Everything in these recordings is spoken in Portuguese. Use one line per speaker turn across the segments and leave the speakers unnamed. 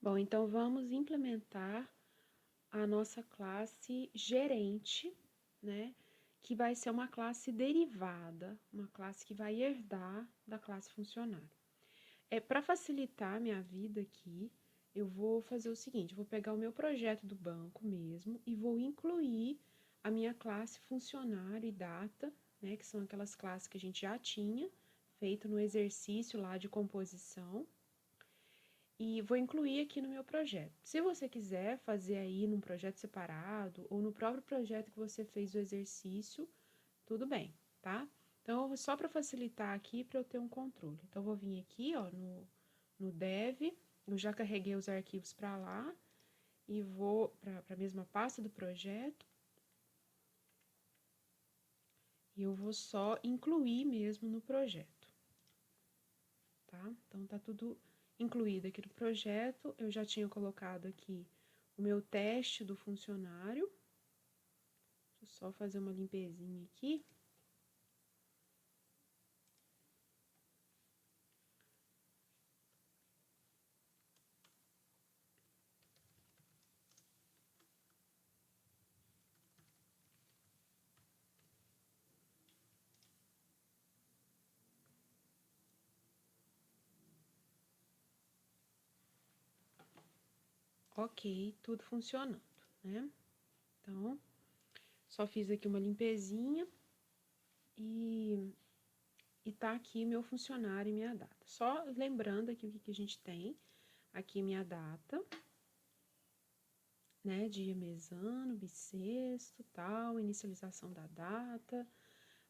Bom, então vamos implementar a nossa classe gerente, né? Que vai ser uma classe derivada, uma classe que vai herdar da classe funcionário. Para facilitar a minha vida aqui, eu vou fazer o seguinte, eu vou pegar o meu projeto do banco mesmo e vou incluir a minha classe funcionário e data, né? Que são aquelas classes que a gente já tinha feito no exercício lá de composição, e vou incluir aqui no meu projeto. Se você quiser fazer aí num projeto separado ou no próprio projeto que você fez o exercício, tudo bem, tá? Então, só para facilitar aqui, para eu ter um controle. Então, eu vou vir aqui, ó, no Dev, eu já carreguei os arquivos para lá e vou para a mesma pasta do projeto. E eu vou só incluir mesmo no projeto, tá? Então, tá tudo incluído aqui no projeto. Eu já tinha colocado aqui o meu teste do funcionário. Deixa eu só fazer uma limpezinha aqui. Ok, tudo funcionando, né? Então, só fiz aqui uma limpezinha e tá aqui meu funcionário e minha data. Só lembrando aqui o que a gente tem. Aqui minha data, né? Dia, mês, ano, bissexto, tal, inicialização da data.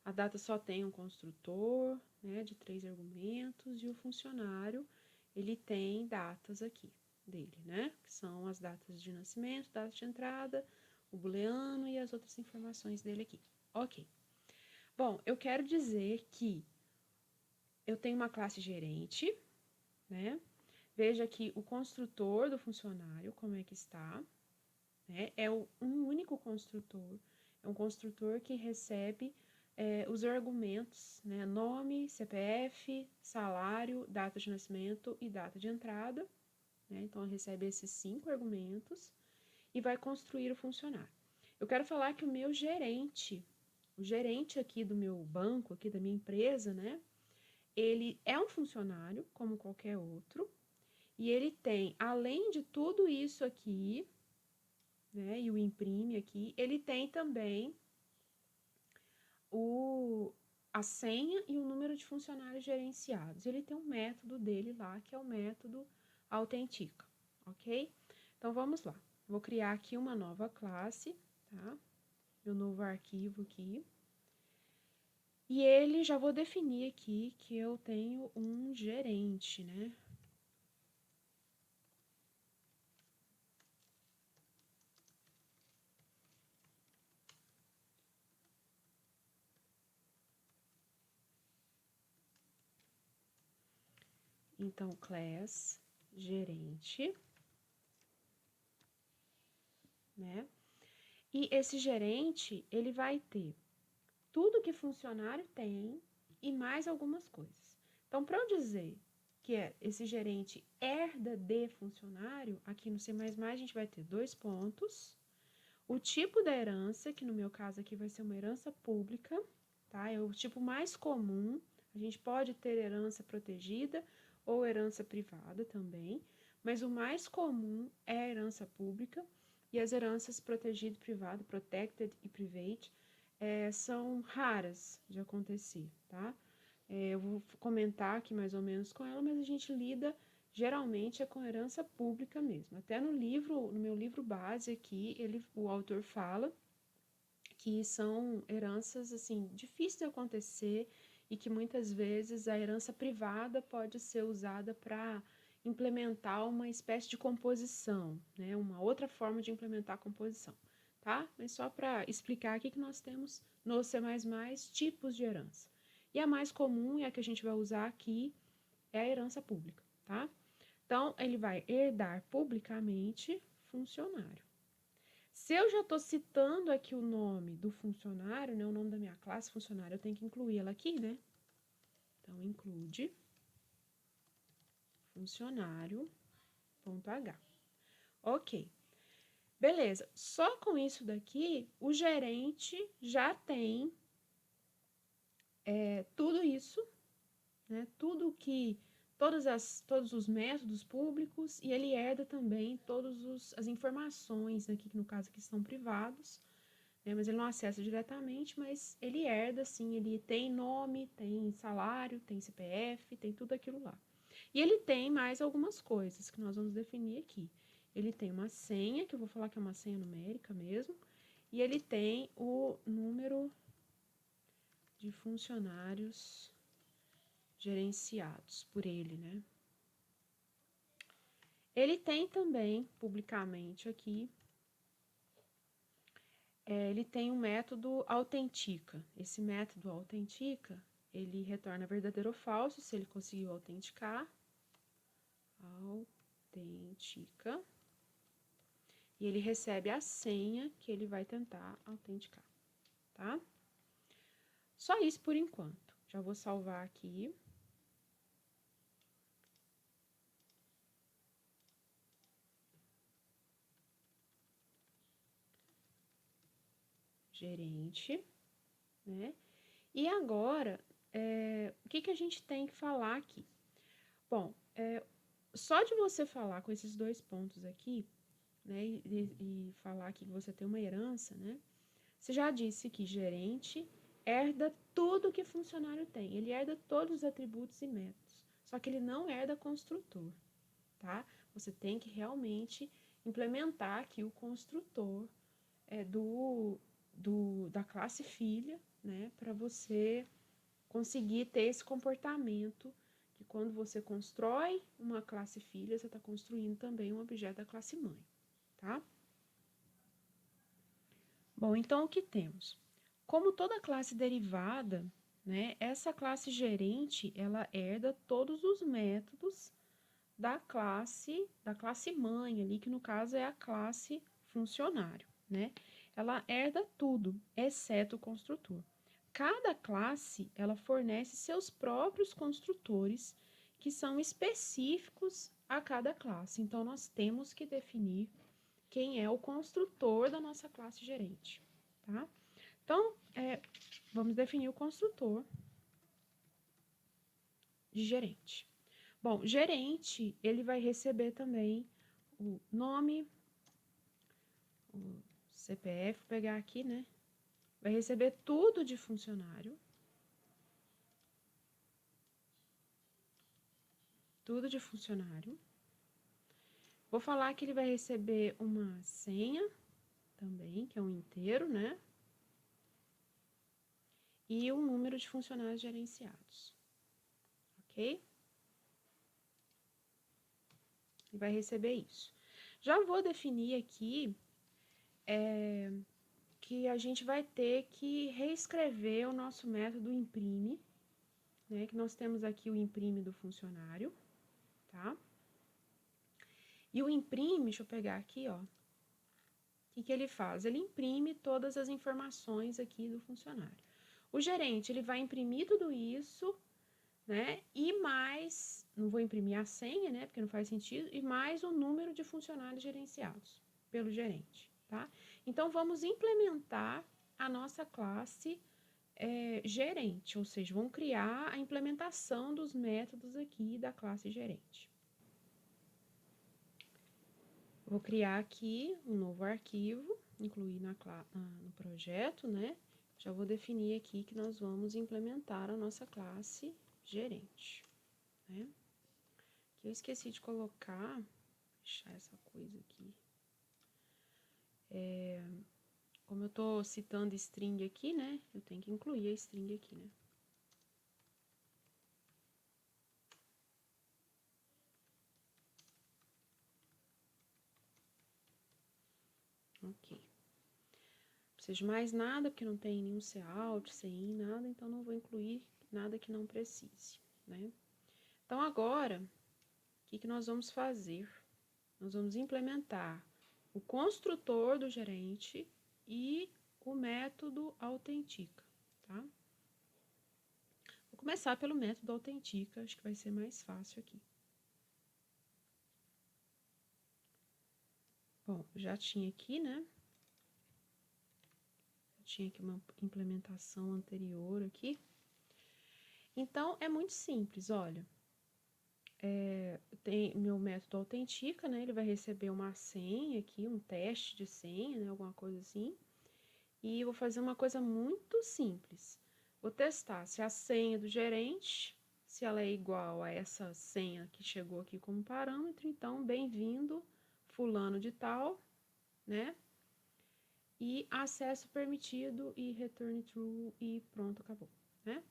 A data só tem um construtor, né? De 3 argumentos e o funcionário, ele tem datas aqui dele, né? Que são as datas de nascimento, data de entrada, o booleano e as outras informações dele aqui. Ok. Bom, eu quero dizer que eu tenho uma classe gerente, né? Veja aqui o construtor do funcionário, como é que está, né? É um único construtor, é um construtor que recebe os argumentos, né? Nome, CPF, salário, data de nascimento e data de entrada, né? Então, recebe esses 5 argumentos e vai construir o funcionário. Eu quero falar que o gerente aqui do meu banco, aqui da minha empresa, né? Ele é um funcionário, como qualquer outro, e ele tem, além de tudo isso aqui, né, e o imprime aqui, ele tem também a senha e o número de funcionários gerenciados. Ele tem um método dele lá, que é o método autentica, ok? Então, vamos lá. Vou criar aqui uma nova classe, tá? Meu novo arquivo aqui. E ele, já vou definir aqui que eu tenho um gerente, né? Então, class gerente, né? E esse gerente, ele vai ter tudo que funcionário tem e mais algumas coisas. Então, para eu dizer que esse gerente herda de funcionário, aqui no C++ a gente vai ter 2 pontos. O tipo da herança, que no meu caso aqui vai ser uma herança pública, tá? É o tipo mais comum. A gente pode ter herança protegida ou herança privada também, mas o mais comum é a herança pública, e as heranças protegida e privada, protected e private, são raras de acontecer, tá? Eu vou comentar aqui mais ou menos com ela, mas a gente lida geralmente com herança pública mesmo. Até no meu livro base aqui, o autor fala que são heranças assim difíceis de acontecer e que muitas vezes a herança privada pode ser usada para implementar uma espécie de composição, né? Uma outra forma de implementar a composição, tá? Mas só para explicar aqui que nós temos no C++ tipos de herança. E a mais comum e a que a gente vai usar aqui é a herança pública, tá? Então, ele vai herdar publicamente funcionário. Se eu já estou citando aqui o nome do funcionário, né, o nome da minha classe funcionário, eu tenho que incluir ela aqui, né? Então, include funcionário. gerente.h. Ok. Beleza. Só com isso daqui, o gerente já tem tudo isso, né? Todos os métodos públicos, e ele herda também todas as informações aqui, que no caso aqui são privados, né? Mas ele não acessa diretamente, mas ele herda, sim, ele tem nome, tem salário, tem CPF, tem tudo aquilo lá. E ele tem mais algumas coisas que nós vamos definir aqui. Ele tem uma senha, que eu vou falar que é uma senha numérica mesmo, e ele tem o número de funcionários gerenciados por ele, né? Ele tem também, publicamente aqui, ele tem um método autentica. Esse método autentica, ele retorna verdadeiro ou falso, se ele conseguiu autenticar. Autentica. E ele recebe a senha que ele vai tentar autenticar, tá? Só isso por enquanto. Já vou salvar aqui. Gerente, né? E agora, o que a gente tem que falar aqui? Bom, só de você falar com esses dois pontos aqui, né, e falar aqui que você tem uma herança, né? Você já disse que gerente herda tudo que funcionário tem. Ele herda todos os atributos e métodos. Só que ele não herda construtor, tá? Você tem que realmente implementar aqui o construtor da classe filha, né? Para você conseguir ter esse comportamento que quando você constrói uma classe filha, você está construindo também um objeto da classe mãe, tá? Bom, então o que temos? Como toda classe derivada, né, essa classe gerente, ela herda todos os métodos da classe mãe ali, que no caso é a classe funcionário, né? Ela herda tudo, exceto o construtor. Cada classe, ela fornece seus próprios construtores, que são específicos a cada classe. Então, nós temos que definir quem é o construtor da nossa classe gerente, tá? Então, vamos definir o construtor de gerente. Bom, gerente, ele vai receber também o nome, o CPF, vou pegar aqui, né? Vai receber tudo de funcionário. Tudo de funcionário. Vou falar que ele vai receber uma senha também, que é um inteiro, né? E um número de funcionários gerenciados. Ok? Ele vai receber isso. Já vou definir aqui que a gente vai ter que reescrever o nosso método imprime, né? Que nós temos aqui o imprime do funcionário, tá? E o imprime, deixa eu pegar aqui, ó. O que ele faz? Ele imprime todas as informações aqui do funcionário. O gerente, ele vai imprimir tudo isso, né? E mais, não vou imprimir a senha, né? Porque não faz sentido, e mais o número de funcionários gerenciados pelo gerente, tá? Então, vamos implementar a nossa classe gerente, ou seja, vamos criar a implementação dos métodos aqui da classe gerente. Vou criar aqui um novo arquivo, incluir no projeto, né? Já vou definir aqui que nós vamos implementar a nossa classe gerente, né? Que eu esqueci de colocar, deixar essa coisa aqui. Como eu tô citando string aqui, né? Eu tenho que incluir a string aqui, né? Ok. Não preciso de mais nada, porque não tem nenhum cout, cin, nada, então não vou incluir nada que não precise, né? Então, agora, o que nós vamos fazer? Nós vamos implementar o construtor do gerente e o método autentica, tá? Vou começar pelo método autentica, acho que vai ser mais fácil aqui. Bom, já tinha aqui, né? Tinha aqui uma implementação anterior aqui. Então, é muito simples, olha. Tem meu método autentica, né? Ele vai receber uma senha aqui, um teste de senha, né? Alguma coisa assim. E eu vou fazer uma coisa muito simples. Vou testar se a senha do gerente, se ela é igual a essa senha que chegou aqui como parâmetro. Então, bem-vindo, fulano de tal, né? E acesso permitido e return true e pronto, acabou, né?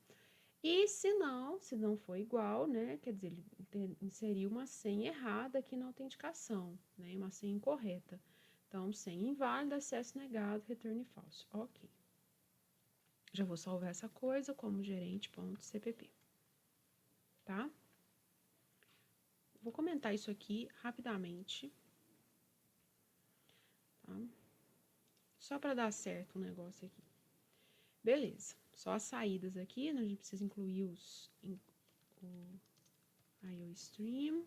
E se não for igual, né? Quer dizer, ele inseriu uma senha errada aqui na autenticação, né? Uma senha incorreta. Então, senha inválida, acesso negado, return falso. Ok. Já vou salvar essa coisa como gerente.cpp, tá? Vou comentar isso aqui rapidamente, tá? Só para dar certo o negócio aqui. Beleza. Só as saídas aqui, né? A gente precisa incluir o IOStream.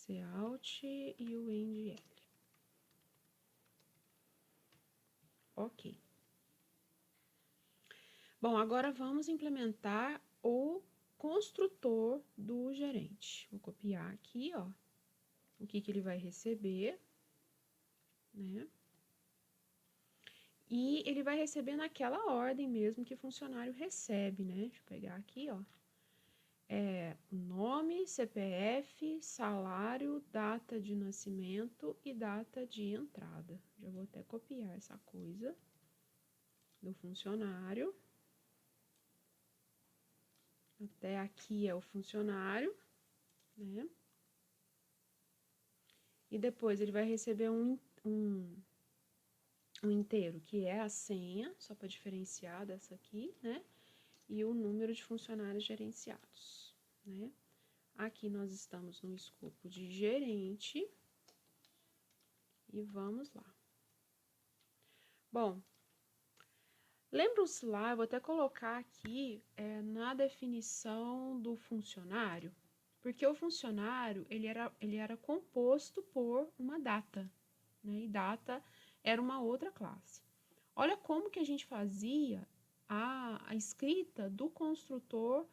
Cout e o endl. Ok. Bom, agora vamos implementar o construtor do gerente. Vou copiar aqui, ó, o que ele vai receber, né? E ele vai receber naquela ordem mesmo que o funcionário recebe, né? Deixa eu pegar aqui, ó. Nome, CPF, salário, data de nascimento e data de entrada. Já vou até copiar essa coisa do funcionário. Até aqui é o funcionário, né? E depois ele vai receber um inteiro, que é a senha, só para diferenciar dessa aqui, né? E o número de funcionários gerenciados, né? Aqui nós estamos no escopo de gerente. E vamos lá. Bom, lembram-se lá, eu vou até colocar aqui na definição do funcionário, porque o funcionário, ele era composto por uma data, né? E data era uma outra classe. Olha como que a gente fazia a escrita do construtor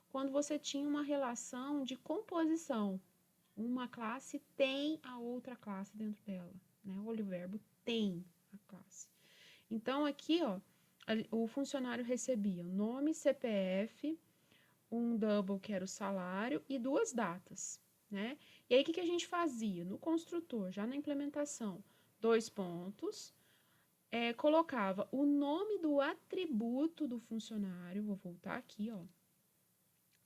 quando você tinha uma relação de composição. Uma classe tem a outra classe dentro dela, né? Olha o verbo tem a classe. Então, aqui, ó, o funcionário recebia nome, CPF, um double, que era o salário, e duas datas, né? E aí, o que a gente fazia? No construtor, já na implementação, 2 pontos, colocava o nome do atributo do funcionário, vou voltar aqui, ó.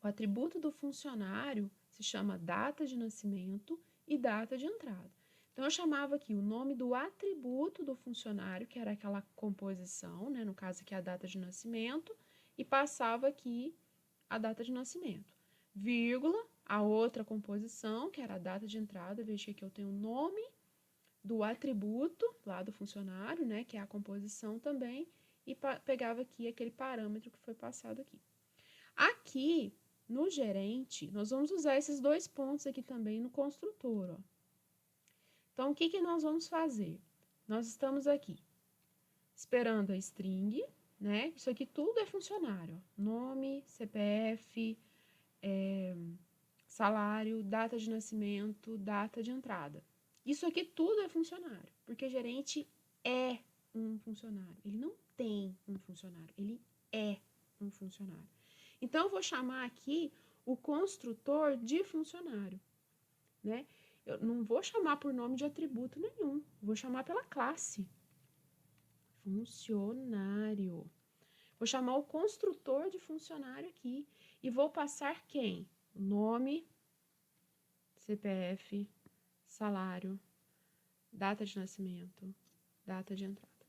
O atributo do funcionário se chama data de nascimento e data de entrada. Então, eu chamava aqui o nome do atributo do funcionário, que era aquela composição, né? No caso aqui, a data de nascimento, e passava aqui a data de nascimento. Vírgula, a outra composição, que era a data de entrada. Veja que aqui eu tenho o nome do atributo lá do funcionário, né? Que é a composição também, e pegava aqui aquele parâmetro que foi passado aqui. Aqui, no gerente, nós vamos usar esses 2 pontos aqui também no construtor, ó. Então, o que nós vamos fazer? Nós estamos aqui esperando a string, né? Isso aqui tudo é funcionário, ó. Nome, CPF, salário, data de nascimento, data de entrada. Isso aqui tudo é funcionário, porque gerente é um funcionário. Ele não tem um funcionário, ele é um funcionário. Então, eu vou chamar aqui o construtor de funcionário, né? Eu não vou chamar por nome de atributo nenhum, vou chamar pela classe. Funcionário. Vou chamar o construtor de funcionário aqui e vou passar quem? Nome, CPF, salário, data de nascimento, data de entrada.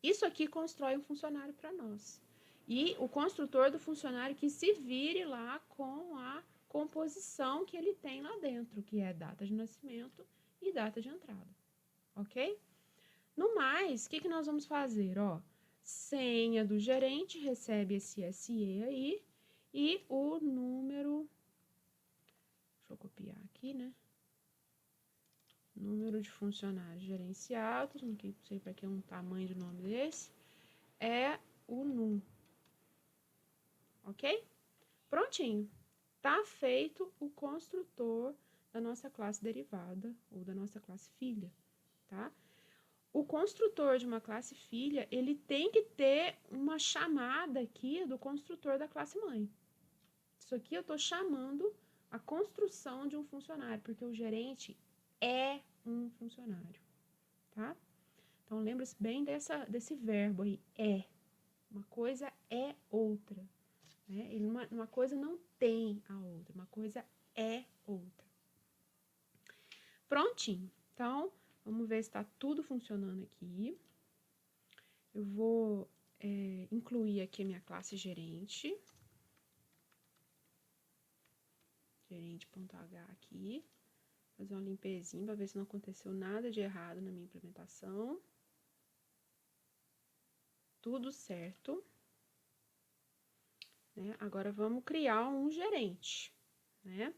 Isso aqui constrói um funcionário para nós. E o construtor do funcionário que se vire lá com a composição que ele tem lá dentro, que é data de nascimento e data de entrada, ok? No mais, o que nós vamos fazer? Ó, senha do gerente recebe esse SE aí, e o número, deixa eu copiar aqui, né? Número de funcionários gerenciados, não sei para que um tamanho de nome desse, é o num. Ok? Prontinho. Tá feito o construtor da nossa classe derivada ou da nossa classe filha, tá? O construtor de uma classe filha, ele tem que ter uma chamada aqui do construtor da classe mãe. Isso aqui eu estou chamando a construção de um funcionário, porque o gerente é um funcionário, tá? Então, lembre-se bem desse verbo aí, é. Uma coisa é outra, né? Uma coisa não tem a outra, uma coisa é outra. Prontinho. Então, vamos ver se está tudo funcionando aqui. Eu vou incluir aqui a minha classe gerente. Gerente.h aqui. Fazer uma limpezinha para ver se não aconteceu nada de errado na minha implementação. Tudo certo. Né? Agora, vamos criar um gerente, né?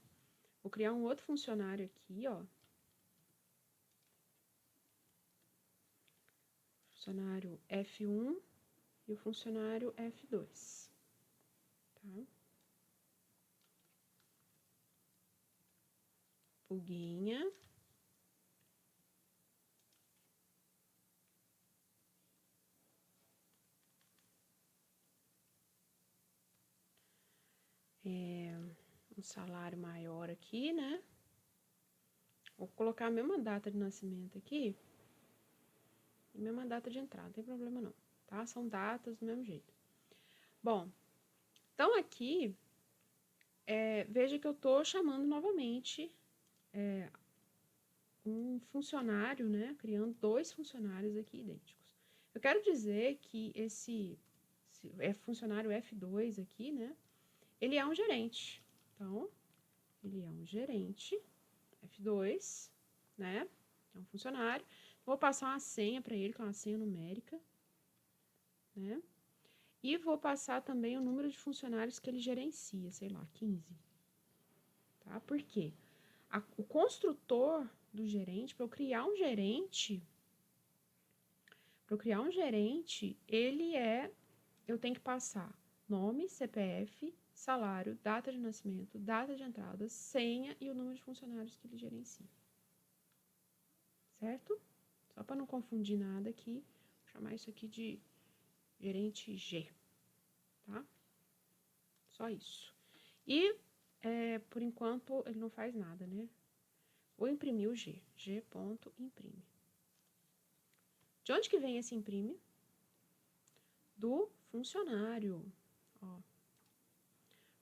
Vou criar um outro funcionário aqui, ó. Funcionário F1 e o funcionário F2, tá? Pulguinha. Um salário maior aqui, né? Vou colocar a mesma data de nascimento aqui e mesma data de entrada, não tem problema não, tá? São datas do mesmo jeito. Bom, então aqui, veja que eu tô chamando novamente um funcionário, né? Criando dois funcionários aqui idênticos. Eu quero dizer que esse funcionário F2 aqui, né? Ele é um gerente. Então, ele é um gerente F2, né? É um funcionário. Vou passar uma senha para ele, que é uma senha numérica, né? E vou passar também o número de funcionários que ele gerencia, sei lá, 15. Tá? Por quê? O construtor do gerente, para eu criar um gerente, eu tenho que passar nome, CPF, salário, data de nascimento, data de entrada, senha e o número de funcionários que ele gerencia. Certo? Só para não confundir nada aqui, vou chamar isso aqui de gerente G, tá? Só isso. E, por enquanto, ele não faz nada, né? Vou imprimir o G. G.imprime. De onde que vem esse imprime? Do funcionário. Ó.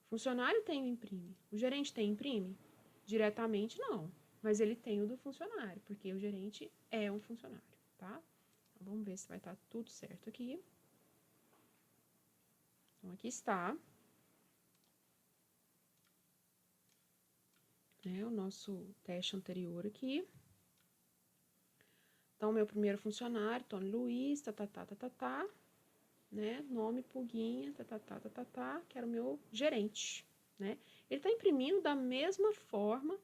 Funcionário tem o imprime. O gerente tem imprime? Diretamente, não. Mas ele tem o do funcionário, porque o gerente é um funcionário, tá? Então, vamos ver se vai estar tudo certo aqui. Então, aqui está. O nosso teste anterior aqui. Então, meu primeiro funcionário, Tony Luiz, né? Nome, Pulguinha, que era o meu gerente, né? Ele está imprimindo da mesma forma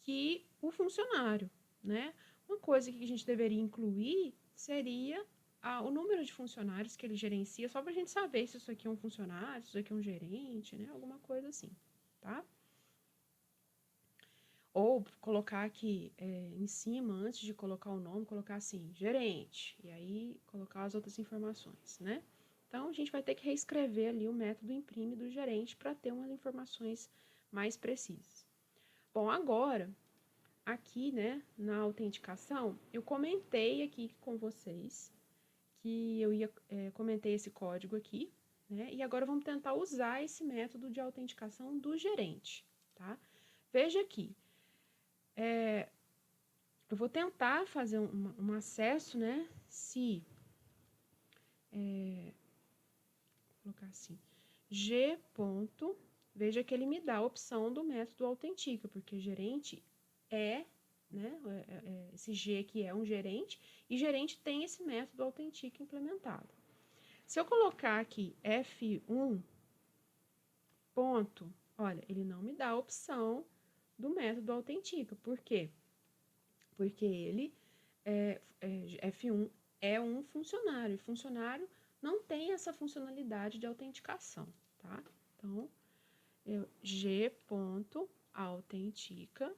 que o funcionário, né? Uma coisa que a gente deveria incluir seria o número de funcionários que ele gerencia, só para a gente saber se isso aqui é um funcionário, se isso aqui é um gerente, né? Alguma coisa assim, tá? Ou colocar aqui em cima, antes de colocar o nome, colocar assim, gerente, e aí colocar as outras informações, né? Então, a gente vai ter que reescrever ali o método imprime do gerente para ter umas informações mais precisas. Bom, agora, aqui, né, na autenticação, eu comentei aqui com vocês que eu comentei esse código aqui, né? E agora vamos tentar usar esse método de autenticação do gerente, tá? Veja aqui. Eu vou tentar fazer um acesso, né? Se vou colocar assim, G. Veja que ele me dá a opção do método autentica, porque gerente né? Esse G aqui é um gerente, e gerente tem esse método autentica implementado. Se eu colocar aqui F1, ponto. Olha, ele não me dá a opção do método autentica. Por quê? Porque ele, F1 é um funcionário, e funcionário não tem essa funcionalidade de autenticação, tá? Então, G.autentica.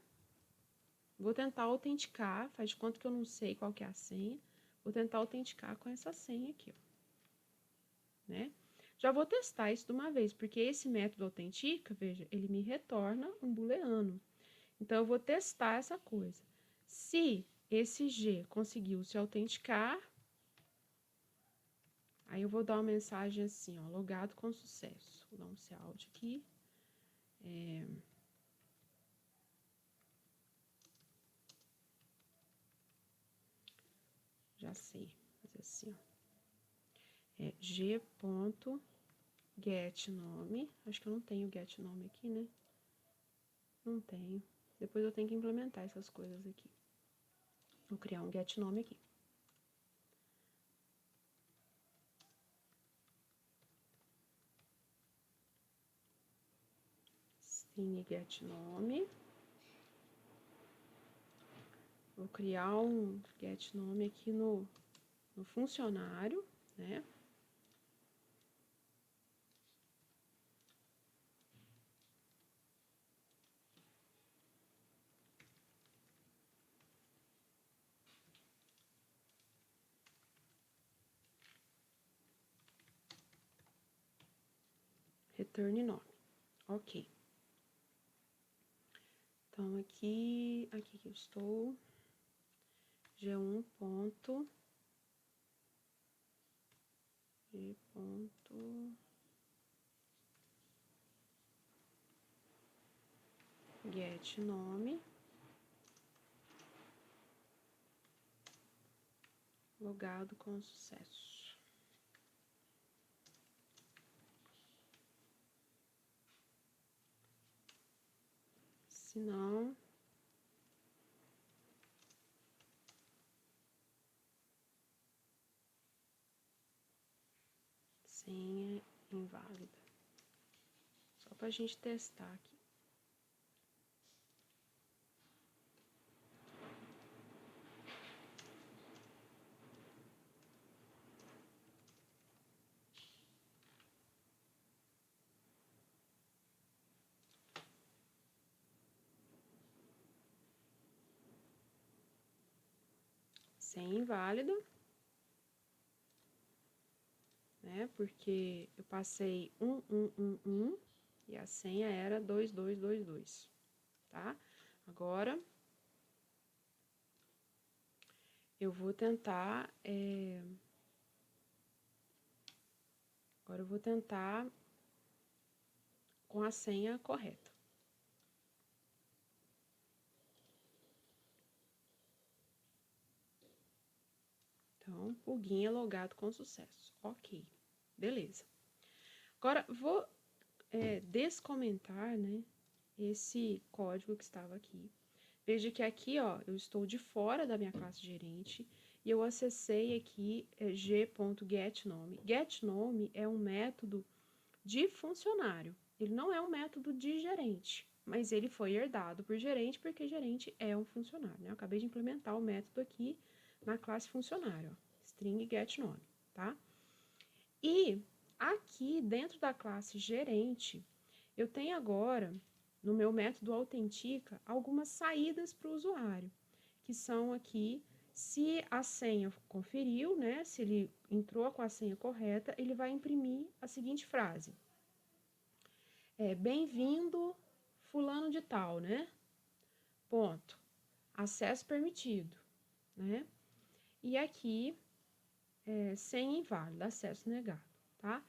Vou tentar autenticar, faz de conta que eu não sei qual que é a senha. Vou tentar autenticar com essa senha aqui, ó, né? Já vou testar isso de uma vez, porque esse método autentica, veja, ele me retorna um booleano. Então, eu vou testar essa coisa. Se esse G conseguiu se autenticar, aí eu vou dar uma mensagem assim, ó, logado com sucesso. Vou dar um out aqui. Já sei, fazer assim, ó. G.getNome. Acho que eu não tenho getNome aqui, né? Não tenho. Depois eu tenho que implementar essas coisas aqui. Vou criar um getNome aqui. String getNome. Vou criar um getNome aqui no funcionário, né? Return nome. Ok. Então, aqui que eu estou. G1 ponto. G ponto. Get nome. Logado com sucesso. Se não, senha inválida. Só para a gente testar aqui. Senha inválida, né? Porque eu passei 1 e a senha era 2222, tá? Agora eu vou tentar agora eu vou tentar com a senha correta. Então, plugin é logado com sucesso. Ok, beleza. Agora, vou descomentar, né, esse código que estava aqui. Veja que aqui, ó, eu estou de fora da minha classe gerente e eu acessei aqui g.getNome. GetNome é um método de funcionário. Ele não é um método de gerente, mas ele foi herdado por gerente porque gerente é um funcionário, né? Eu acabei de implementar o método aqui na classe funcionário, ó, string getNome, tá? E aqui dentro da classe gerente, eu tenho agora, no meu método autentica, algumas saídas para o usuário, que são aqui, se a senha conferiu, né? Se ele entrou com a senha correta, ele vai imprimir a seguinte frase. Bem-vindo fulano de tal, né? Ponto. Acesso permitido, né? E aqui, senha inválida, acesso negado, tá?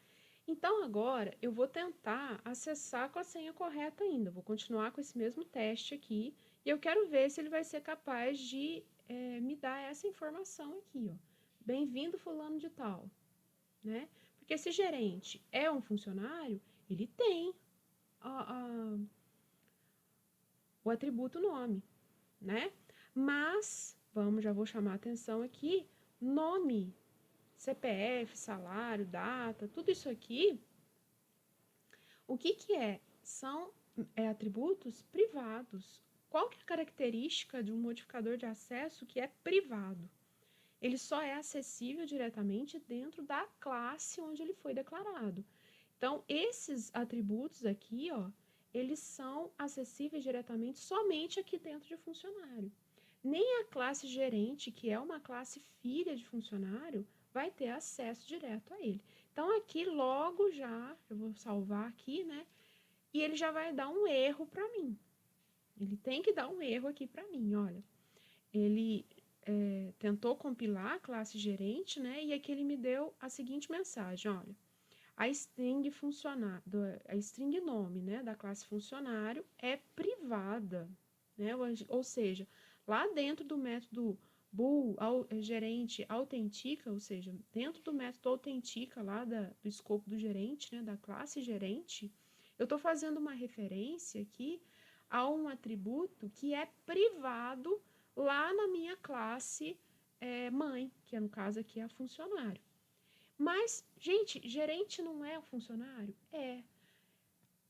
Então, agora, eu vou tentar acessar com a senha correta ainda. Vou continuar com esse mesmo teste aqui. E eu quero ver se ele vai ser capaz de me dar essa informação aqui, ó. Bem-vindo fulano de tal, né? Porque se gerente é um funcionário, ele tem o atributo nome, né? Mas, já vou chamar a atenção aqui, nome, CPF, salário, data, tudo isso aqui, O que é? São atributos privados. Qual que é a característica de um modificador de acesso que é privado? Ele só é acessível diretamente dentro da classe onde ele foi declarado. Então, esses atributos aqui, ó, eles são acessíveis diretamente somente aqui dentro de funcionário. Nem a classe gerente, que é uma classe filha de funcionário, vai ter acesso direto a ele. Então, aqui logo já, eu vou salvar aqui, né? E ele já vai dar um erro para mim. Ele tem que dar um erro aqui para mim, olha. Ele tentou compilar a classe gerente, né? E aqui ele me deu a seguinte mensagem, olha. A string a string nome, né, da classe funcionário é privada, né? Ou seja, lá dentro do método bool gerente autentica, ou seja, dentro do método autentica lá do escopo do gerente, né, da classe gerente, eu estou fazendo uma referência aqui a um atributo que é privado lá na minha classe mãe, que no caso aqui é a funcionário. Mas, gente, gerente não é o funcionário? É.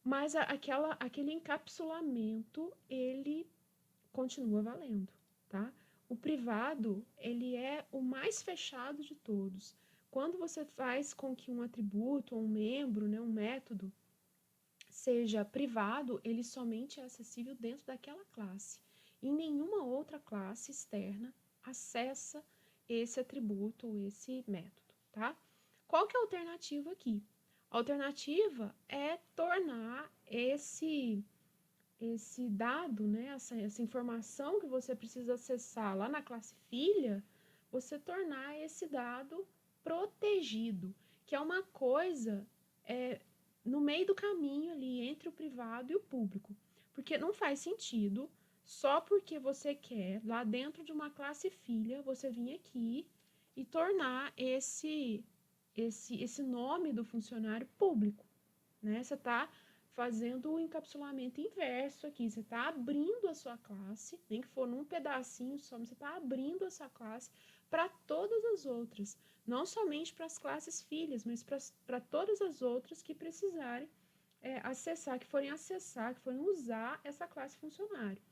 Mas aquele encapsulamento, ele continua valendo, tá? O privado, ele é o mais fechado de todos. Quando você faz com que um atributo, um membro, né, um método, seja privado, ele somente é acessível dentro daquela classe. Em nenhuma outra classe externa acessa esse atributo ou esse método, tá? Qual que é a alternativa aqui? A alternativa é tornar esse dado, né, essa informação que você precisa acessar lá na classe filha, você tornar esse dado protegido, que é uma coisa no meio do caminho ali entre o privado e o público. Porque não faz sentido, só porque você quer, lá dentro de uma classe filha, você vir aqui e tornar esse nome do funcionário público, né? Você está fazendo o encapsulamento inverso aqui. Você está abrindo a sua classe, nem que for num pedacinho só, mas você está abrindo essa classe para todas as outras. Não somente para as classes filhas, mas para todas as outras que precisarem acessar, que forem usar essa classe funcionário.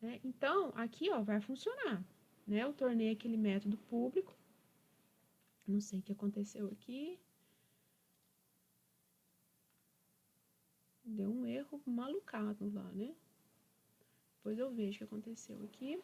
Né? Então, aqui ó, vai funcionar. Né? Eu tornei aquele método público. Não sei o que aconteceu aqui. Deu um erro malucado lá, né? Depois eu vejo o que aconteceu aqui.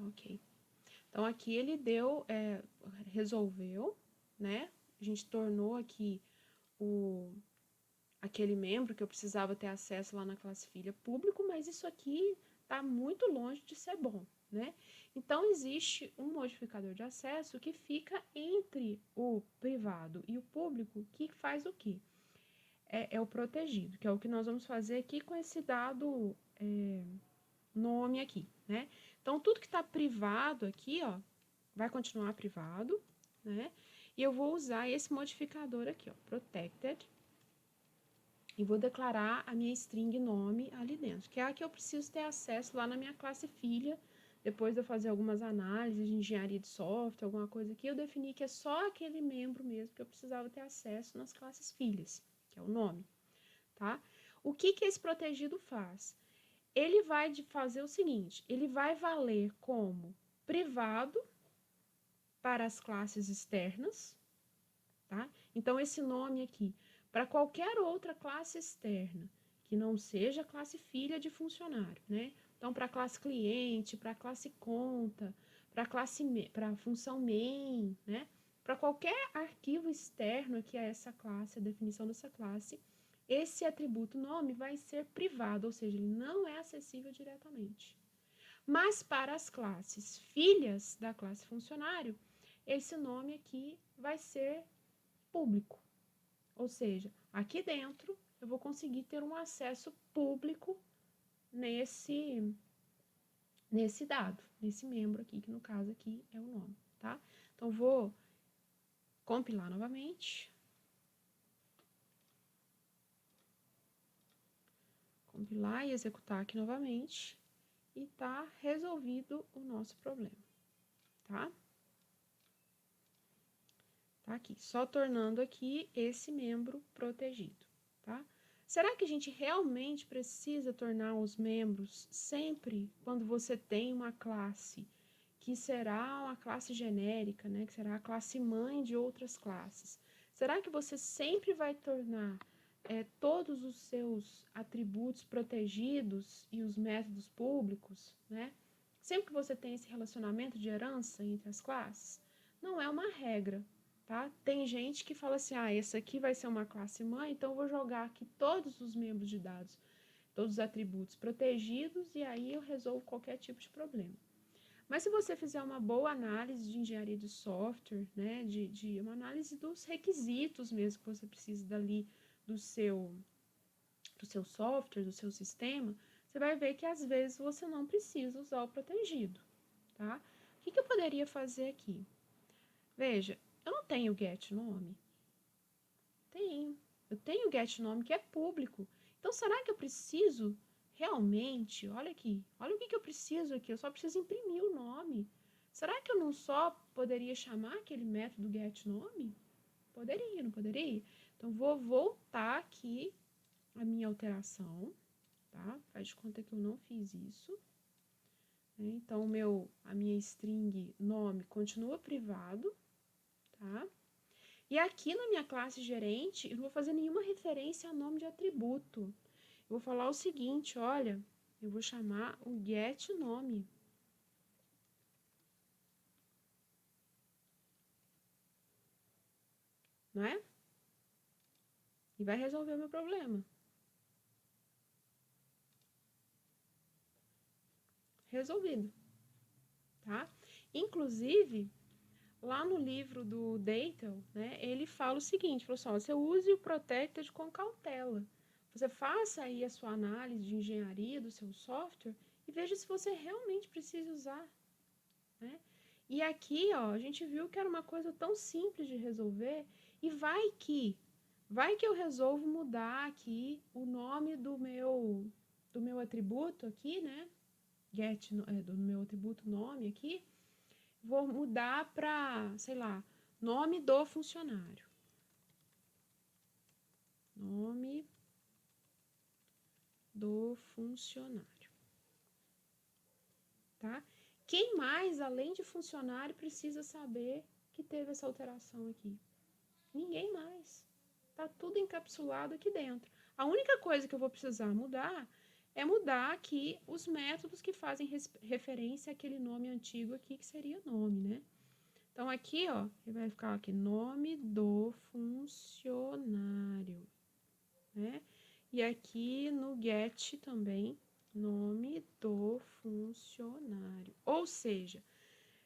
Ok. Então, aqui ele resolveu, né? A gente tornou aqui aquele membro que eu precisava ter acesso lá na classe filha público, mas isso aqui está muito longe de ser bom, né? Então, existe um modificador de acesso que fica entre o privado e o público, que faz o quê? É o protegido, que é o que nós vamos fazer aqui com esse dado nome aqui, né? Então, tudo que está privado aqui, ó, vai continuar privado, né? E eu vou usar esse modificador aqui, ó, protected, e vou declarar a minha string nome ali dentro, que é a que eu preciso ter acesso lá na minha classe filha. Depois de eu fazer algumas análises de engenharia de software, alguma coisa aqui, eu defini que é só aquele membro mesmo que eu precisava ter acesso nas classes filhas, que é o nome, tá? O que esse protegido faz? Ele vai fazer o seguinte, ele vai valer como privado para as classes externas, tá? Então, esse nome aqui, para qualquer outra classe externa, que não seja classe filha de funcionário, né? Então, para a classe cliente, para a classe conta, para a função main, né? Para qualquer arquivo externo que é essa classe, a definição dessa classe, esse atributo nome vai ser privado, ou seja, ele não é acessível diretamente. Mas para as classes filhas da classe funcionário, esse nome aqui vai ser público. Ou seja, aqui dentro eu vou conseguir ter um acesso público nesse dado, nesse membro aqui, que no caso aqui é o nome, tá? Então, vou compilar novamente. compilar e executar aqui novamente e tá resolvido o nosso problema, tá? Tá aqui, só tornando aqui esse membro protegido, tá? Será que a gente realmente precisa tornar os membros sempre quando você tem uma classe que será uma classe genérica, né? Que será a classe mãe de outras classes? Será que você sempre vai tornar todos os seus atributos protegidos e os métodos públicos, né? Sempre que você tem esse relacionamento de herança entre as classes? Não é uma regra, tá? Tem gente que fala assim, essa aqui vai ser uma classe mãe, então eu vou jogar aqui todos os membros de dados, todos os atributos protegidos, e aí eu resolvo qualquer tipo de problema. Mas se você fizer uma boa análise de engenharia de software, né, de uma análise dos requisitos mesmo que você precisa dali do seu software, do seu sistema, você vai ver que às vezes você não precisa usar o protegido, tá? O que eu poderia fazer aqui? Veja, eu não tenho get nome. Eu tenho get nome que é público. Então, será que eu preciso realmente? Olha aqui, olha o que eu preciso aqui. Eu só preciso imprimir o nome. Será que eu não só poderia chamar aquele método get nome? Poderia, não poderia? Então, vou voltar aqui a minha alteração, tá? Faz de conta que eu não fiz isso. Então, a minha string nome continua privado, tá? E aqui na minha classe gerente, eu não vou fazer nenhuma referência a nome de atributo. Eu vou falar o seguinte, olha, eu vou chamar o get nome. Não é? E vai resolver o meu problema. Resolvido, tá? Inclusive, lá no livro do Deitel, né, ele fala o seguinte, falou assim, você use o Protected com cautela. Você faça aí a sua análise de engenharia do seu software e veja se você realmente precisa usar, né? E aqui, ó, a gente viu que era uma coisa tão simples de resolver e vai que eu resolvo mudar aqui o nome do meu atributo aqui, né? Get, do meu atributo nome aqui, vou mudar para, sei lá, nome do funcionário. Nome do funcionário. Tá? Quem mais, além de funcionário, precisa saber que teve essa alteração aqui? Ninguém mais. Tá tudo encapsulado aqui dentro. A única coisa que eu vou precisar mudar é mudar aqui os métodos que fazem referência àquele nome antigo aqui, que seria nome, né? Então, aqui, ó, vai ficar aqui, nome do funcionário, né? E aqui no get também, nome do funcionário. Ou seja,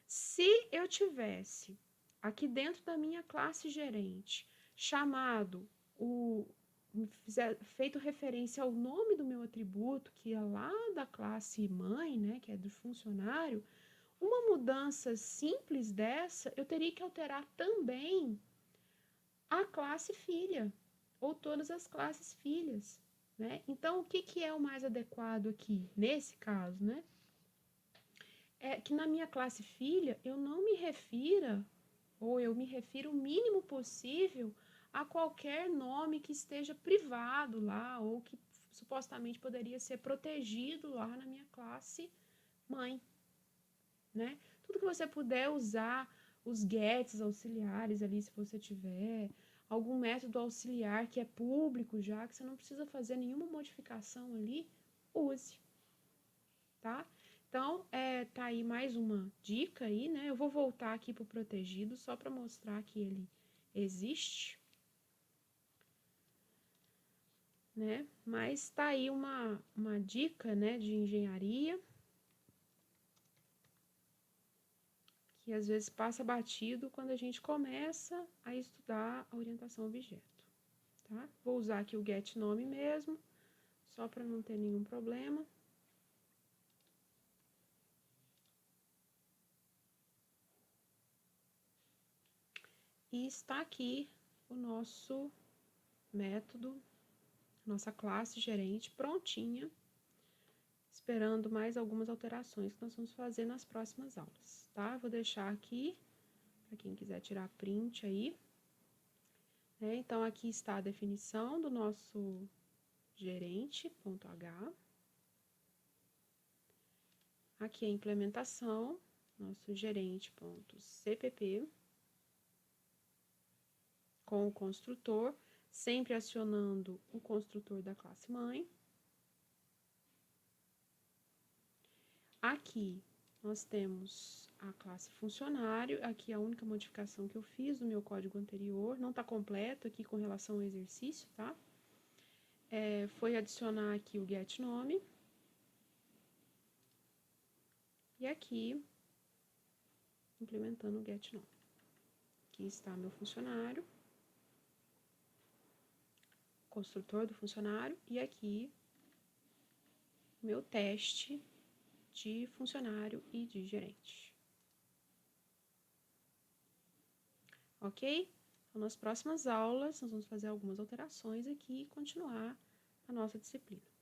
se eu tivesse aqui dentro da minha classe gerente chamado feito referência ao nome do meu atributo, que é lá da classe mãe, né, que é do funcionário, uma mudança simples dessa, eu teria que alterar também a classe filha, ou todas as classes filhas, né? Então, o que é o mais adequado aqui, nesse caso, né? É que na minha classe filha, eu não me refira, ou eu me refiro o mínimo possível a qualquer nome que esteja privado lá, ou que supostamente poderia ser protegido lá na minha classe mãe, né? Tudo que você puder usar, os gets auxiliares ali, se você tiver, algum método auxiliar que é público já, que você não precisa fazer nenhuma modificação ali, use, tá? Então, tá aí mais uma dica aí, né? Eu vou voltar aqui pro protegido só para mostrar que ele existe, né? Mas tá aí uma dica, né, de engenharia que às vezes passa batido quando a gente começa a estudar a orientação a objeto, tá? Vou usar aqui o get nome mesmo, só para não ter nenhum problema. E está aqui o nosso método nossa classe gerente prontinha, esperando mais algumas alterações que nós vamos fazer nas próximas aulas, tá? Vou deixar aqui, para quem quiser tirar print aí. Então, aqui está a definição do nosso gerente.h. Aqui a implementação, nosso gerente.cpp, com o construtor, sempre acionando o construtor da classe mãe. Aqui nós temos a classe funcionário, aqui a única modificação que eu fiz no meu código anterior, não está completo aqui com relação ao exercício, tá? Foi adicionar aqui o getNome. E aqui, implementando o getNome. Aqui está meu funcionário, construtor do funcionário, e aqui meu teste de funcionário e de gerente. Ok? Então, nas próximas aulas, nós vamos fazer algumas alterações aqui e continuar a nossa disciplina.